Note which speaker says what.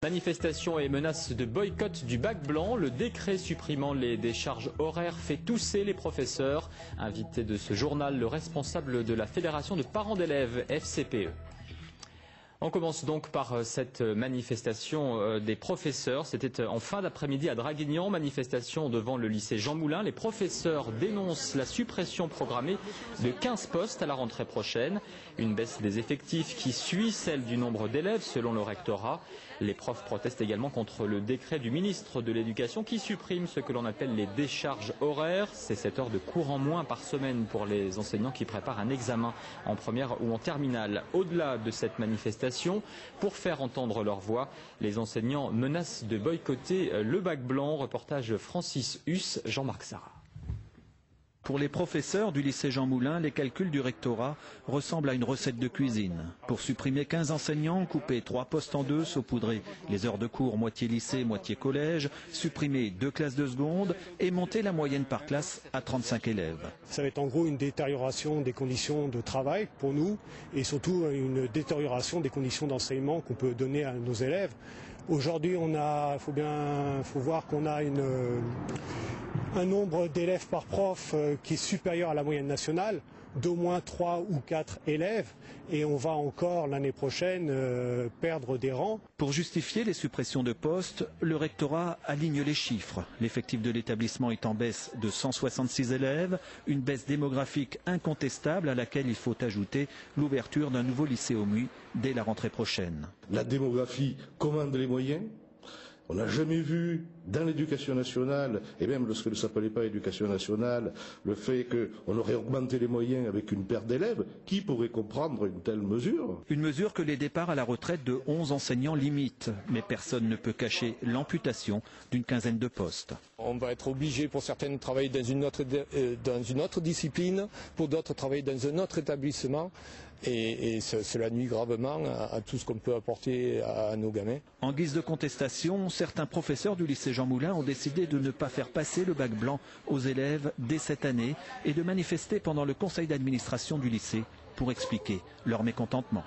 Speaker 1: Manifestation et menaces de boycott du bac blanc, le décret supprimant les décharges horaires fait tousser les professeurs. Invité de ce journal, le responsable de la Fédération de parents d'élèves, FCPE. On commence donc par cette manifestation des professeurs. C'était en fin d'après-midi à Draguignan, manifestation devant le lycée Jean Moulin. Les professeurs dénoncent la suppression programmée de 15 postes à la rentrée prochaine. Une baisse des effectifs qui suit celle du nombre d'élèves selon le rectorat. Les profs protestent également contre le décret du ministre de l'Éducation qui supprime ce que l'on appelle les décharges horaires. C'est 7 heures de cours en moins par semaine pour les enseignants qui préparent un examen en première ou en terminale. Au-delà de cette manifestation, pour faire entendre leur voix, les enseignants menacent de boycotter le bac blanc. Reportage Francis Huss, Jean-Marc Sarrat.
Speaker 2: Pour les professeurs du lycée Jean Moulin, les calculs du rectorat ressemblent à une recette de cuisine. Pour supprimer 15 enseignants, couper 3 postes en 2, saupoudrer les heures de cours moitié lycée, moitié collège, supprimer 2 classes de seconde et monter la moyenne par classe à 35 élèves.
Speaker 3: Ça va être en gros une détérioration des conditions de travail pour nous et surtout une détérioration des conditions d'enseignement qu'on peut donner à nos élèves. Aujourd'hui, faut voir qu'on a un nombre d'élèves par prof qui est supérieur à la moyenne nationale, d'au moins 3 ou 4 élèves, et on va encore l'année prochaine perdre des rangs.
Speaker 2: Pour justifier les suppressions de postes, le rectorat aligne les chiffres. L'effectif de l'établissement est en baisse de 166 élèves, une baisse démographique incontestable à laquelle il faut ajouter l'ouverture d'un nouveau lycée au Muy dès la rentrée prochaine.
Speaker 4: La démographie commande les moyens. On n'a jamais vu dans l'éducation nationale, et même lorsque ne s'appelait pas éducation nationale, le fait qu'on aurait augmenté les moyens avec une perte d'élèves. Qui pourrait comprendre une telle mesure?
Speaker 2: Une mesure que les départs à la retraite de 11 enseignants limitent. Mais personne ne peut cacher l'amputation d'une quinzaine de postes.
Speaker 5: On va être obligé pour certaines de travailler dans une autre discipline, pour d'autres travailler dans un autre établissement. Et cela nuit gravement à tout ce qu'on peut apporter à nos gamins.
Speaker 2: En guise de contestation, certains professeurs du lycée Jean Moulin ont décidé de ne pas faire passer le bac blanc aux élèves dès cette année et de manifester pendant le conseil d'administration du lycée pour expliquer leur mécontentement.